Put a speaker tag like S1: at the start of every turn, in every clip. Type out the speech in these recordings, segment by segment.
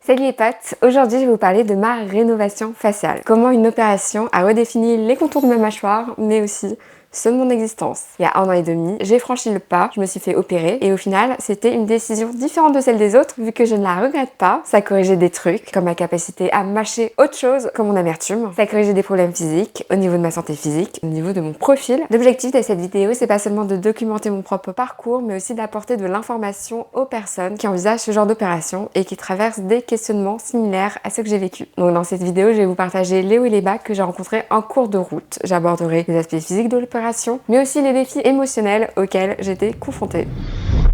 S1: Salut les potes, aujourd'hui je vais vous parler de ma rénovation faciale. Comment une opération a redéfini les contours de ma mâchoire, mais aussi ceux de mon existence. Il y a 1 an et demi, j'ai franchi le pas, je me suis fait opérer et au final c'était une décision différente de celle des autres vu que je ne la regrette pas. Ça corrigeait des trucs comme ma capacité à mâcher autre chose que mon amertume. Ça corrigeait des problèmes physiques au niveau de ma santé physique, au niveau de mon profil. L'objectif de cette vidéo c'est pas seulement de documenter mon propre parcours mais aussi d'apporter de l'information aux personnes qui envisagent ce genre d'opération et qui traversent des questionnements similaires à ceux que j'ai vécu. Donc dans cette vidéo je vais vous partager les hauts et les bas que j'ai rencontrés en cours de route. J'aborderai les aspects physiques de l'opération mais aussi les défis émotionnels auxquels j'étais confrontée.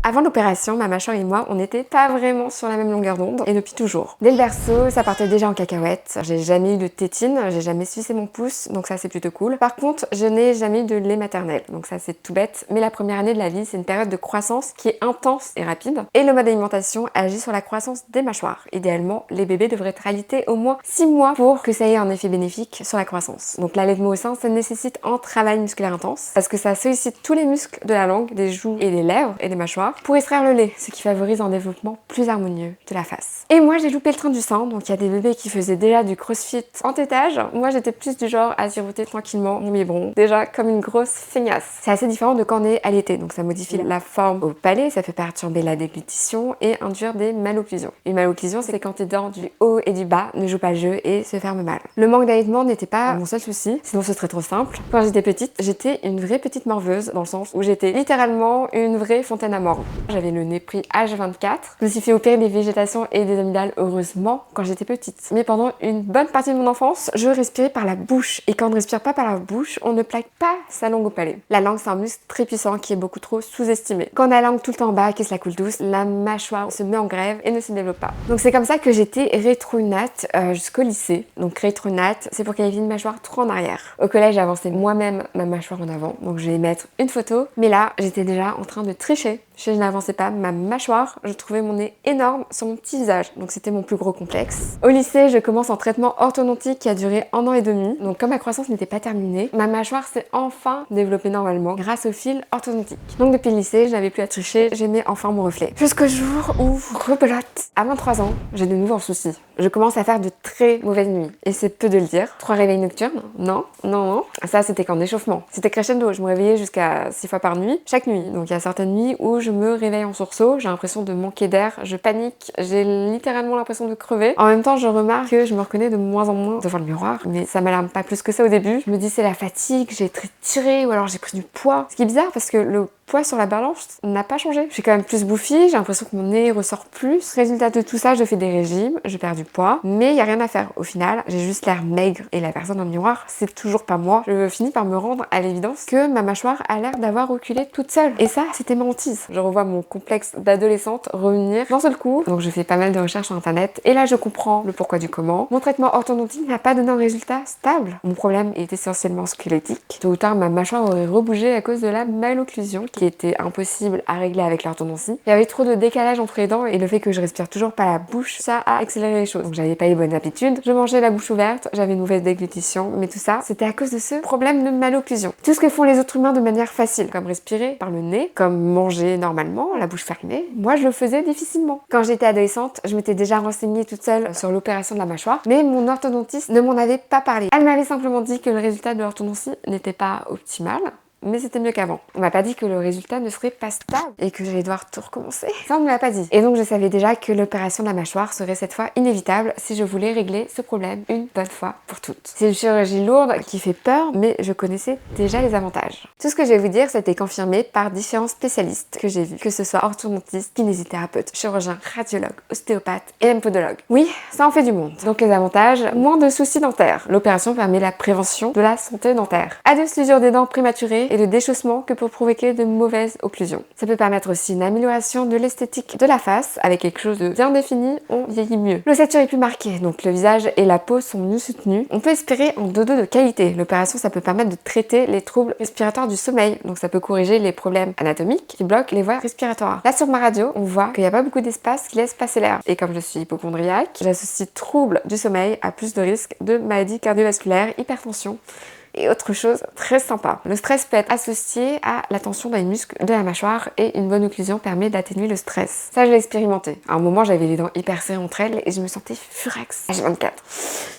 S1: Avant l'opération, ma mâchoire et moi, on n'était pas vraiment sur la même longueur d'onde, et depuis toujours. Dès le berceau, ça partait déjà en cacahuète. J'ai jamais eu de tétine, j'ai jamais sucé mon pouce, donc ça c'est plutôt cool. Par contre, je n'ai jamais eu de lait maternel, donc ça c'est tout bête, mais la première année de la vie, c'est une période de croissance qui est intense et rapide, et le mode d'alimentation agit sur la croissance des mâchoires. Idéalement, les bébés devraient être allaités au moins 6 mois pour que ça ait un effet bénéfique sur la croissance. Donc l'allaitement au sein, ça nécessite un travail musculaire intense, parce que ça sollicite tous les muscles de la langue, des joues et des lèvres et des mâchoires, pour extraire le lait, ce qui favorise un développement plus harmonieux de la face. Et moi j'ai loupé le train du sang, donc il y a des bébés qui faisaient déjà du crossfit en tétage. Moi j'étais plus du genre à siroter tranquillement mon biberon, déjà comme une grosse feignasse. C'est assez différent de quand on est allaité, donc ça modifie la forme au palais, ça fait perturber la déglutition et induire des malocclusions. Une malocclusion c'est quand tes dents du haut et du bas ne jouent pas le jeu et se ferment mal. Le manque d'allaitement n'était pas mon seul souci, sinon ce serait trop simple. Quand j'étais petite, j'étais une vraie petite morveuse, dans le sens où j'étais littéralement une vraie fontaine à morve. J'avais le nez pris H24. Je me suis fait opérer des végétations et des amygdales heureusement quand j'étais petite. Mais pendant une bonne partie de mon enfance, je respirais par la bouche. Et quand on ne respire pas par la bouche, on ne plaque pas sa langue au palais. La langue c'est un muscle très puissant qui est beaucoup trop sous-estimé. Quand on a la langue tout le temps en bas, qui se la coule douce, la mâchoire se met en grève et ne se développe pas. Donc c'est comme ça que j'étais rétronate jusqu'au lycée. Donc rétronate, c'est pour qualifier une mâchoire trop en arrière. Au collège, j'avançais moi-même ma mâchoire en avant. Donc je vais mettre une photo. Mais là, j'étais déjà en train de tricher. Je n'avançais pas ma mâchoire, je trouvais mon nez énorme sur mon petit visage, donc c'était mon plus gros complexe. Au lycée, je commence un traitement orthodontique qui a duré 1 an et demi, donc comme ma croissance n'était pas terminée, ma mâchoire s'est enfin développée normalement grâce au fil orthodontique. Donc depuis le lycée, je n'avais plus à tricher, j'aimais enfin mon reflet. Jusqu'au jour où, rebelote, à 23 ans, j'ai de nouveau un souci. Je commence à faire de très mauvaises nuits, et c'est peu de le dire. 3 réveils nocturnes? Non. Ça c'était qu'en échauffement. C'était crescendo, je me réveillais jusqu'à 6 fois par nuit, chaque nuit. Donc il y a certaines nuits où je me réveille en sursaut, j'ai l'impression de manquer d'air, je panique, j'ai littéralement l'impression de crever. En même temps, je remarque que je me reconnais de moins en moins devant le miroir, mais ça m'alarme pas plus que ça au début. Je me dis c'est la fatigue, j'ai très tiré ou alors j'ai pris du poids. Ce qui est bizarre parce que le poids sur la balance n'a pas changé. Je suis quand même plus bouffie, j'ai l'impression que mon nez ressort plus. Résultat de tout ça, je fais des régimes, je perds du poids, mais il y a rien à faire. Au final, j'ai juste l'air maigre et la personne dans le miroir, c'est toujours pas moi. Je finis par me rendre à l'évidence que ma mâchoire a l'air d'avoir reculé toute seule. Et ça, c'était ma hantise. Je revois mon complexe d'adolescente revenir d'un seul coup. Donc je fais pas mal de recherches sur internet et là je comprends le pourquoi du comment. Mon traitement orthodontique n'a pas donné un résultat stable. Mon problème est essentiellement squelettique. Tôt ou tard, ma mâchoire aurait rebougé à cause de la malocclusion qui était impossible à régler avec l'orthodontie. Il y avait trop de décalage entre les dents et le fait que je respire toujours par la bouche, ça a accéléré les choses. Donc j'avais pas les bonnes habitudes, je mangeais la bouche ouverte, j'avais une mauvaise déglutition, mais tout ça, c'était à cause de ce problème de malocclusion. Tout ce que font les autres humains de manière facile, comme respirer par le nez, comme manger normalement, la bouche fermée, moi je le faisais difficilement. Quand j'étais adolescente, je m'étais déjà renseignée toute seule sur l'opération de la mâchoire, mais mon orthodontiste ne m'en avait pas parlé. Elle m'avait simplement dit que le résultat de l'orthodontie n'était pas optimal, mais c'était mieux qu'avant. On m'a pas dit que le résultat ne serait pas stable et que j'allais devoir tout recommencer. Ça, on me l'a pas dit. Et donc, je savais déjà que l'opération de la mâchoire serait cette fois inévitable si je voulais régler ce problème une bonne fois pour toutes. C'est une chirurgie lourde qui fait peur, mais je connaissais déjà les avantages. Tout ce que je vais vous dire, c'était confirmé par différents spécialistes que j'ai vus, que ce soit orthodontiste, kinésithérapeute, chirurgien, radiologue, ostéopathe et même podologue. Oui, ça en fait du monde. Donc les avantages, moins de soucis dentaires. L'opération permet la prévention de la santé dentaire. Adieu l'usure des dents prématurées et de déchaussement que pour provoquer de mauvaises occlusions. Ça peut permettre aussi une amélioration de l'esthétique de la face. Avec quelque chose de bien défini, on vieillit mieux. L'ossature est plus marquée, donc le visage et la peau sont mieux soutenus. On peut espérer un dodo de qualité. L'opération, ça peut permettre de traiter les troubles respiratoires du sommeil, donc ça peut corriger les problèmes anatomiques qui bloquent les voies respiratoires. Là sur ma radio, on voit qu'il n'y a pas beaucoup d'espace qui laisse passer l'air. Et comme je suis hypocondriaque, j'associe troubles du sommeil à plus de risques de maladies cardiovasculaires, hypertension Et autre chose très sympa, le stress peut être associé à la tension dans les muscles de la mâchoire et une bonne occlusion permet d'atténuer le stress. Ça, je l'ai expérimenté. À un moment, j'avais les dents hyper serrées entre elles et je me sentais furax. H24.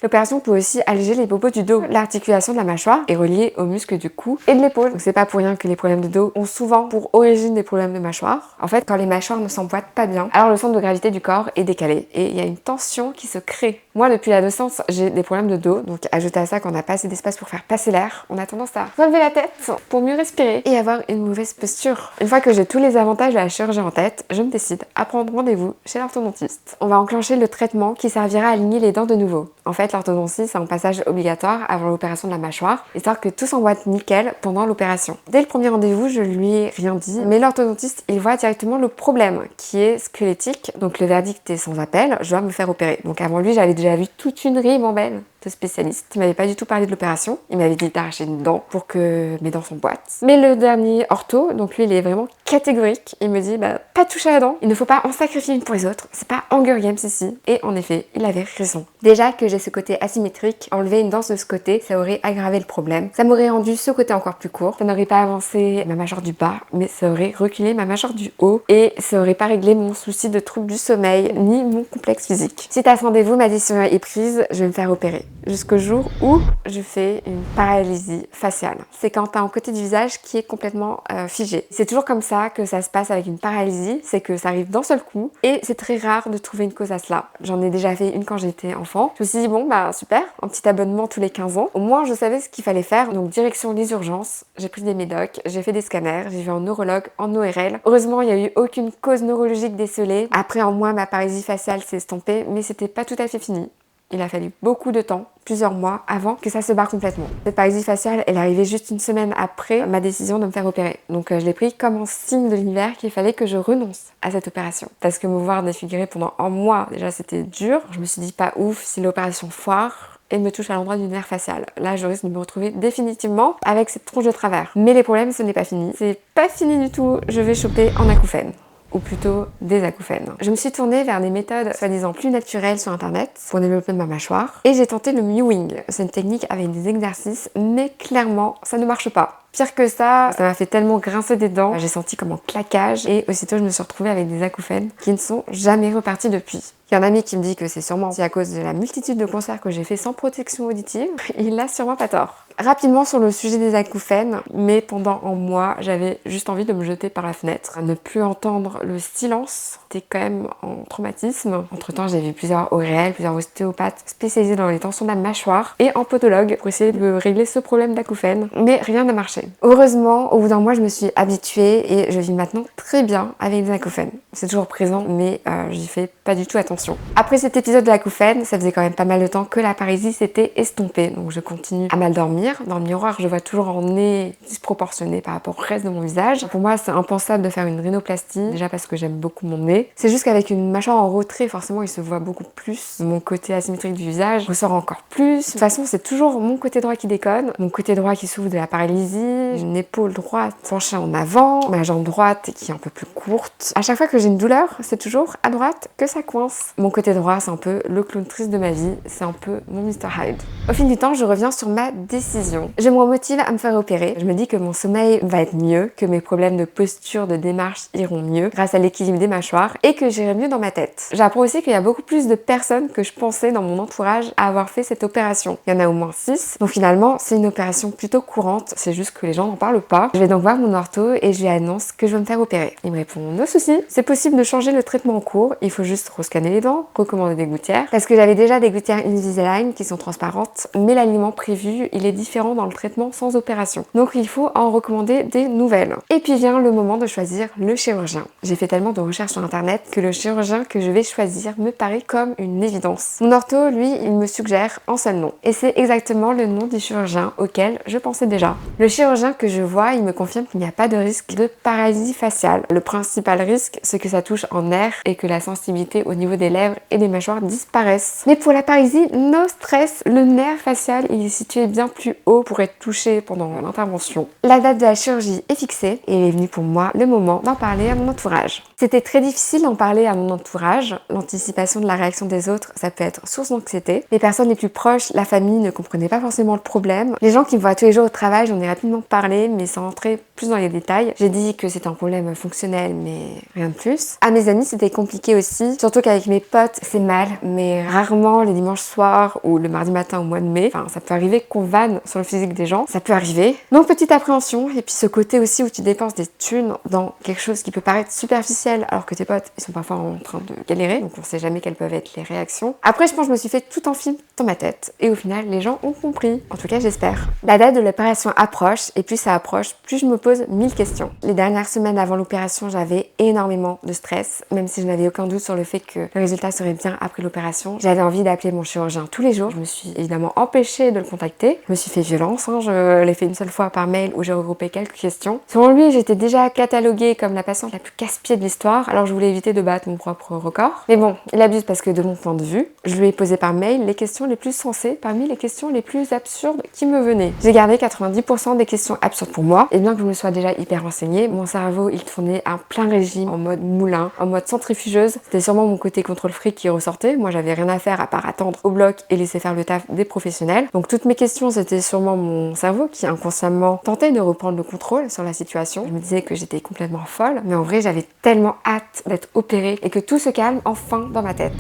S1: L'opération peut aussi alléger les bobos du dos. L'articulation de la mâchoire est reliée aux muscles du cou et de l'épaule. Donc c'est pas pour rien que les problèmes de dos ont souvent pour origine des problèmes de mâchoire. En fait, quand les mâchoires ne s'emboîtent pas bien, alors le centre de gravité du corps est décalé et il y a une tension qui se crée. Moi, depuis l'adolescence, j'ai des problèmes de dos. Donc ajouté à ça qu'on n'a pas assez d'espace pour faire passer l'air, on a tendance à relever la tête pour mieux respirer et avoir une mauvaise posture. Une fois que j'ai tous les avantages de la chirurgie en tête, je me décide à prendre rendez-vous chez l'orthodontiste. On va enclencher le traitement qui servira à aligner les dents de nouveau. En fait, l'orthodontie, c'est un passage obligatoire avant l'opération de la mâchoire, histoire que tout s'emboîte nickel pendant l'opération. Dès le premier rendez-vous, je lui ai rien dit, mais l'orthodontiste, il voit directement le problème, qui est squelettique. Donc le verdict est sans appel, je dois me faire opérer. Donc avant lui, j'avais déjà vu toute une ribambelle de spécialistes. Il m'avait pas du tout parlé de l'opération. Il m'avait dit d'arracher une dent pour que mes dents s'emboîtent. Mais le dernier ortho, donc lui, il est vraiment catégorique. Il me dit, pas toucher à la dent. Il ne faut pas en sacrifier une pour les autres. C'est pas Hunger Games ici. Et en effet, il avait raison. Déjà que j'ai ce côté asymétrique, enlever une dent de ce côté, ça aurait aggravé le problème. Ça m'aurait rendu ce côté encore plus court. Ça n'aurait pas avancé ma mâchoire du bas, mais ça aurait reculé ma mâchoire du haut. Et ça aurait pas réglé mon souci de trouble du sommeil, ni mon complexe physique. Suite à ce rendez-vous, ma décision est prise. Je vais me faire opérer. Jusqu'au jour où je fais une paralysie faciale. C'est quand t'as un côté du visage qui est complètement figé. C'est toujours comme ça que ça se passe avec une paralysie, c'est que ça arrive d'un seul coup et c'est très rare de trouver une cause à cela. J'en ai déjà fait une quand j'étais enfant. Je me suis dit bon super, un petit abonnement tous les 15 ans. Au moins je savais ce qu'il fallait faire, donc direction les urgences. J'ai pris des médocs, j'ai fait des scanners, j'ai vu un neurologue en ORL. Heureusement il n'y a eu aucune cause neurologique décelée. Après en moi ma paralysie faciale s'est estompée, mais c'était pas tout à fait fini. Il a fallu beaucoup de temps, plusieurs mois, avant que ça se barre complètement. Cette paralysie faciale, elle est arrivée juste une semaine après ma décision de me faire opérer. Donc je l'ai pris comme un signe de l'univers qu'il fallait que je renonce à cette opération. Parce que me voir défigurer pendant un mois, déjà c'était dur. Je me suis dit pas ouf si l'opération foire et me touche à l'endroit du nerf facial. Là, je risque de me retrouver définitivement avec cette tronche de travers. Mais les problèmes, ce n'est pas fini. C'est pas fini du tout. Je vais choper un acouphène. Ou plutôt des acouphènes. Je me suis tournée vers des méthodes soi-disant plus naturelles sur internet pour développer ma mâchoire et j'ai tenté le mewing. C'est une technique avec des exercices, mais clairement ça ne marche pas. Pire que ça m'a fait tellement grincer des dents, j'ai senti comme un claquage et aussitôt je me suis retrouvée avec des acouphènes qui ne sont jamais repartis depuis. Il y a un ami qui me dit que c'est sûrement à cause de la multitude de concerts que j'ai fait sans protection auditive. Il a sûrement pas tort. Rapidement sur le sujet des acouphènes, mais pendant un mois, j'avais juste envie de me jeter par la fenêtre. Ne plus entendre le silence, c'était quand même un traumatisme. Entre temps, j'ai vu plusieurs ORL, plusieurs ostéopathes spécialisés dans les tensions de la mâchoire et un podologue pour essayer de régler ce problème d'acouphènes, mais rien n'a marché. Heureusement, au bout d'un mois, je me suis habituée et je vis maintenant très bien avec des acouphènes. C'est toujours présent, mais j'y fais pas du tout attention. Après cet épisode de l'acouphène, ça faisait quand même pas mal de temps que la paralysie s'était estompée, donc je continue à mal dormir. Dans le miroir, je vois toujours un nez disproportionné par rapport au reste de mon visage. Pour moi, c'est impensable de faire une rhinoplastie, déjà parce que j'aime beaucoup mon nez. C'est juste qu'avec une mâchoire en retrait, forcément, il se voit beaucoup plus. Mon côté asymétrique du visage ressort encore plus. De toute façon, c'est toujours mon côté droit qui déconne, mon côté droit qui souffre de la paralysie, une épaule droite penchée en avant, ma jambe droite qui est un peu plus courte. À chaque fois que j'ai une douleur, c'est toujours à droite que ça coince. Mon côté droit, c'est un peu le clown triste de ma vie, c'est un peu mon Mr. Hyde. Au fil du temps, je reviens sur ma décision. Je me remotive à me faire opérer. Je me dis que mon sommeil va être mieux, que mes problèmes de posture, de démarche iront mieux grâce à l'équilibre des mâchoires et que j'irai mieux dans ma tête. J'apprends aussi qu'il y a beaucoup plus de personnes que je pensais dans mon entourage à avoir fait cette opération. Il y en a au moins 6. Donc finalement, c'est une opération plutôt courante. C'est juste que les gens n'en parlent pas. Je vais donc voir mon ortho et je lui annonce que je vais me faire opérer. Il me répond no souci. C'est possible de changer le traitement en cours. Il faut juste rescanner les dents, recommander des gouttières. Parce que j'avais déjà des gouttières Invisalign qui sont transparentes, mais l'alignement prévu, il est différent dans le traitement sans opération. Donc il faut en recommander des nouvelles. Et puis vient le moment de choisir le chirurgien. J'ai fait tellement de recherches sur internet que le chirurgien que je vais choisir me paraît comme une évidence. Mon ortho, lui, il me suggère un seul nom. Et c'est exactement le nom du chirurgien auquel je pensais déjà. Le chirurgien que je vois, il me confirme qu'il n'y a pas de risque de paralysie faciale. Le principal risque, c'est que ça touche en nerfs et que la sensibilité au niveau des lèvres et des mâchoires disparaisse. Mais pour la paralysie, no stress, le nerf facial, il est situé bien plus plus haut pour être touché pendant l'intervention. La date de la chirurgie est fixée et il est venu pour moi le moment d'en parler à mon entourage. C'était très difficile d'en parler à mon entourage. L'anticipation de la réaction des autres, ça peut être source d'anxiété. Les personnes les plus proches, la famille, ne comprenaient pas forcément le problème. Les gens qui me voient tous les jours au travail, j'en ai rapidement parlé, mais sans rentrer plus dans les détails. J'ai dit que c'était un problème fonctionnel, mais rien de plus. À mes amis, c'était compliqué aussi, surtout qu'avec mes potes, c'est mal, mais rarement les dimanches soirs ou le mardi matin au mois de mai. Enfin, ça peut arriver qu'on vanne sur le physique des gens, ça peut arriver. Donc, petite appréhension, et puis ce côté aussi où tu dépenses des thunes dans quelque chose qui peut paraître superficiel, alors que tes potes, ils sont parfois en train de galérer, donc on sait jamais quelles peuvent être les réactions. Après, je pense que je me suis fait tout un film dans ma tête, et au final, les gens ont compris. En tout cas, j'espère. La date de l'opération approche, et plus ça approche, plus je me pose 1000 questions. Les dernières semaines avant l'opération, j'avais énormément de stress, même si je n'avais aucun doute sur le fait que le résultat serait bien après l'opération. J'avais envie d'appeler mon chirurgien tous les jours. Je me suis évidemment empêchée de le contacter. Je me suis fait violence, je l'ai fait une seule fois par mail où j'ai regroupé quelques questions. Selon lui, j'étais déjà cataloguée comme la patiente la plus casse-pied de l'histoire, alors je voulais éviter de battre mon propre record. Mais bon, il abuse parce que de mon point de vue, je lui ai posé par mail les questions les plus sensées parmi les questions les plus absurdes qui me venaient. J'ai gardé 90% des questions absurdes pour moi, et bien que je me sois déjà hyper renseignée, mon cerveau il tournait à plein régime, en mode moulin, en mode centrifugeuse. C'était sûrement mon côté contrôle fric qui ressortait. Moi j'avais rien à faire à part attendre au bloc et laisser faire le taf des professionnels. Donc toutes mes questions, c'était sûrement mon cerveau qui inconsciemment tentait de reprendre le contrôle sur la situation. Je me disais que j'étais complètement folle, mais en vrai j'avais tellement hâte d'être opérée et que tout se calme enfin dans ma tête.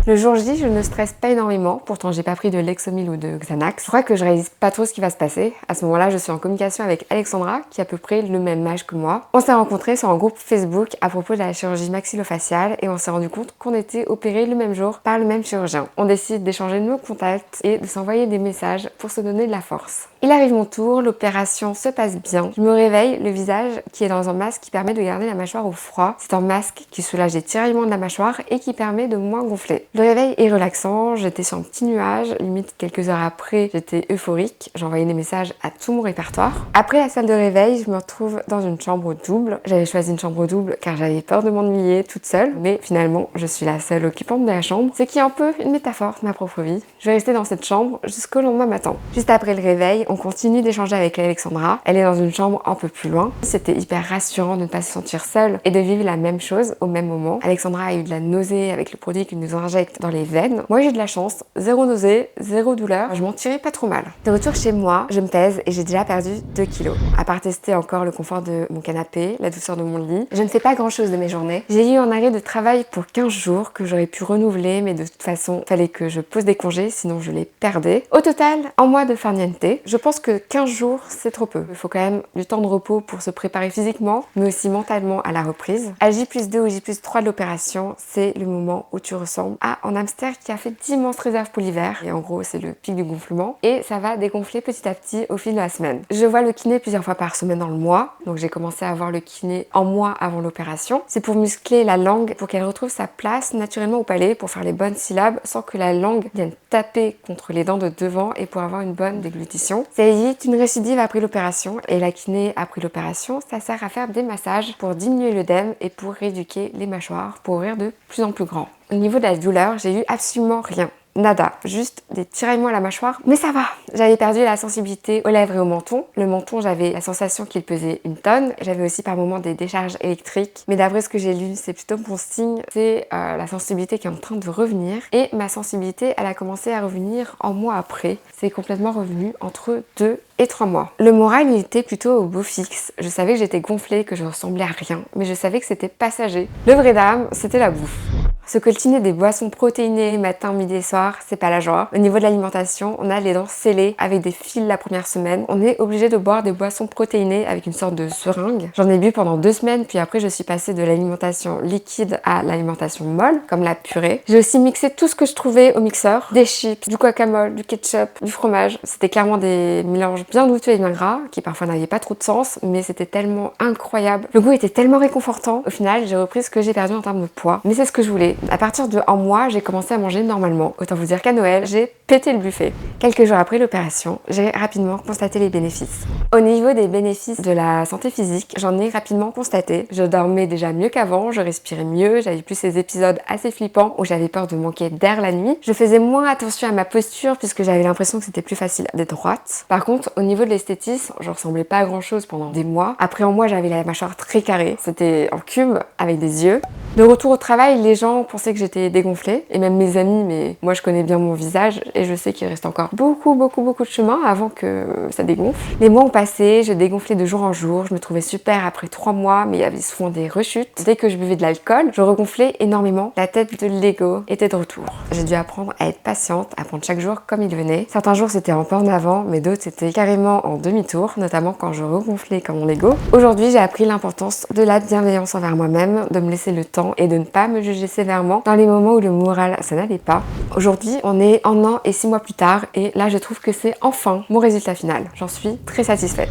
S1: Le jour J, je ne stresse pas énormément, pourtant j'ai pas pris de Lexomil ou de Xanax. Je crois que je réalise pas trop ce qui va se passer. À ce moment-là, je suis en communication avec Alexandra, qui a à peu près le même âge que moi. On s'est rencontrés sur un groupe Facebook à propos de la chirurgie maxillofaciale et on s'est rendu compte qu'on était opérés le même jour par le même chirurgien. On décide d'échanger nos contacts et de s'envoyer des messages pour se donner de la force. Il arrive mon tour, l'opération se passe bien. Je me réveille, le visage qui est dans un masque qui permet de garder la mâchoire au froid. C'est un masque qui soulage les tiraillements de la mâchoire et qui permet de moins gonfler. Le réveil est relaxant, j'étais sur un petit nuage, limite quelques heures après, j'étais euphorique, j'envoyais des messages à tout mon répertoire. Après la salle de réveil, je me retrouve dans une chambre double. J'avais choisi une chambre double car j'avais peur de m'ennuyer toute seule, mais finalement, je suis la seule occupante de la chambre, ce qui est un peu une métaphore de ma propre vie. Je vais rester dans cette chambre jusqu'au lendemain matin. Juste après le réveil, on continue d'échanger avec Alexandra. Elle est dans une chambre un peu plus loin. C'était hyper rassurant de ne pas se sentir seule et de vivre la même chose au même moment. Alexandra a eu de la nausée avec le produit qu'il nous injecte dans les veines. Moi, j'ai de la chance. Zéro nausée, zéro douleur. Je m'en tirais pas trop mal. De retour chez moi, je me pèse et j'ai déjà perdu 2 kilos. À part tester encore le confort de mon canapé, la douceur de mon lit, je ne fais pas grand chose de mes journées. J'ai eu un arrêt de travail pour 15 jours que j'aurais pu renouveler, mais de toute façon, fallait que je pose des congés, sinon je les perdais. Au total, un mois de farniente. Je pense que 15 jours, c'est trop peu. Il faut quand même du temps de repos pour se préparer physiquement, mais aussi mentalement à la reprise. À J+2 ou J+3 de l'opération, c'est le moment où tu ressembles à un hamster qui a fait d'immenses réserves pour l'hiver. Et en gros, c'est le pic du gonflement. Et ça va dégonfler petit à petit au fil de la semaine. Je vois le kiné plusieurs fois par semaine dans le mois. Donc j'ai commencé à voir le kiné un mois avant l'opération. C'est pour muscler la langue, pour qu'elle retrouve sa place naturellement au palais, pour faire les bonnes syllabes sans que la langue vienne taper contre les dents de devant et pour avoir une bonne déglutition. Ça évite une récidive après l'opération. Et la kiné après l'opération, ça sert à faire des massages pour diminuer l'œdème et pour rééduquer les mâchoires, pour ouvrir de plus en plus grand. Au niveau de la douleur, j'ai eu absolument rien. Nada, juste des tiraillements à la mâchoire, mais ça va. J'avais perdu la sensibilité aux lèvres et au menton. Le menton, j'avais la sensation qu'il pesait 1 tonne. J'avais aussi par moments des décharges électriques, mais d'après ce que j'ai lu, c'est plutôt bon signe. C'est la sensibilité qui est en train de revenir. Et ma sensibilité, elle a commencé à revenir un mois après. C'est complètement revenu entre 2 et 3 mois. Le moral, il était plutôt au beau fixe. Je savais que j'étais gonflée, que je ressemblais à rien, mais je savais que c'était passager. Le vrai drame, c'était la bouffe. Se coltiner des boissons protéinées matin, midi et soir, c'est pas la joie. Au niveau de l'alimentation, on a les dents scellées avec des fils la première semaine. On est obligé de boire des boissons protéinées avec une sorte de seringue. J'en ai bu pendant 2 semaines, puis après je suis passée de l'alimentation liquide à l'alimentation molle, comme la purée. J'ai aussi mixé tout ce que je trouvais au mixeur. Des chips, du guacamole, du ketchup, du fromage. C'était clairement des mélanges bien douteux et bien gras, qui parfois n'avaient pas trop de sens, mais c'était tellement incroyable. Le goût était tellement réconfortant. Au final, j'ai repris ce que j'ai perdu en termes de poids. Mais c'est ce que je voulais. À partir de 1 mois, j'ai commencé à manger normalement. Autant vous dire qu'à Noël, j'ai pété le buffet. Quelques jours après l'opération, j'ai rapidement constaté les bénéfices. Au niveau des bénéfices de la santé physique, j'en ai rapidement constaté. Je dormais déjà mieux qu'avant, je respirais mieux, j'avais plus ces épisodes assez flippants où j'avais peur de manquer d'air la nuit. Je faisais moins attention à ma posture puisque j'avais l'impression que c'était plus facile d'être droite. Par contre, au niveau de l'esthétisme, je ressemblais pas à grand chose pendant des mois. Après 1 mois, j'avais la mâchoire très carrée, c'était en cube avec des yeux. De retour au travail, les gens pensaient que j'étais dégonflée, et même mes amis, mais moi je connais bien mon visage et je sais qu'il reste encore beaucoup de chemin avant que ça dégonfle. Les mois ont passé, je dégonflais de jour en jour, je me trouvais super après 3 mois, mais il y avait souvent des rechutes. Dès que je buvais de l'alcool, je regonflais énormément. La tête de l'ego était de retour. J'ai dû apprendre à être patiente, à prendre chaque jour comme il venait. Certains jours c'était un peu en avant, mais d'autres c'était carrément en demi-tour, notamment quand je regonflais comme mon ego. Aujourd'hui, j'ai appris l'importance de la bienveillance envers moi-même, de me laisser le temps et de ne pas me juger sévèrement dans les moments où le moral ça n'allait pas. Aujourd'hui, on est 1 an et 6 mois plus tard et là je trouve que c'est enfin mon résultat final. J'en suis très satisfaite.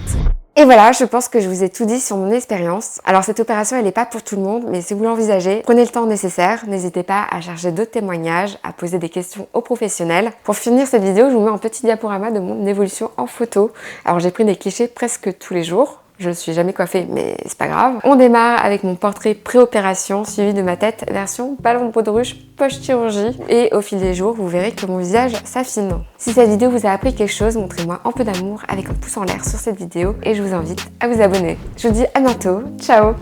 S1: Et voilà, je pense que je vous ai tout dit sur mon expérience. Alors cette opération, elle n'est pas pour tout le monde, mais si vous l'envisagez, prenez le temps nécessaire. N'hésitez pas à chercher d'autres témoignages, à poser des questions aux professionnels. Pour finir cette vidéo, je vous mets un petit diaporama de mon évolution en photo. Alors j'ai pris des clichés presque tous les jours. Je ne suis jamais coiffée, mais c'est pas grave. On démarre avec mon portrait pré-opération, suivi de ma tête version ballon de baudruche post-chirurgie. Et au fil des jours, vous verrez que mon visage s'affine. Si cette vidéo vous a appris quelque chose, montrez-moi un peu d'amour avec un pouce en l'air sur cette vidéo et je vous invite à vous abonner. Je vous dis à bientôt, ciao!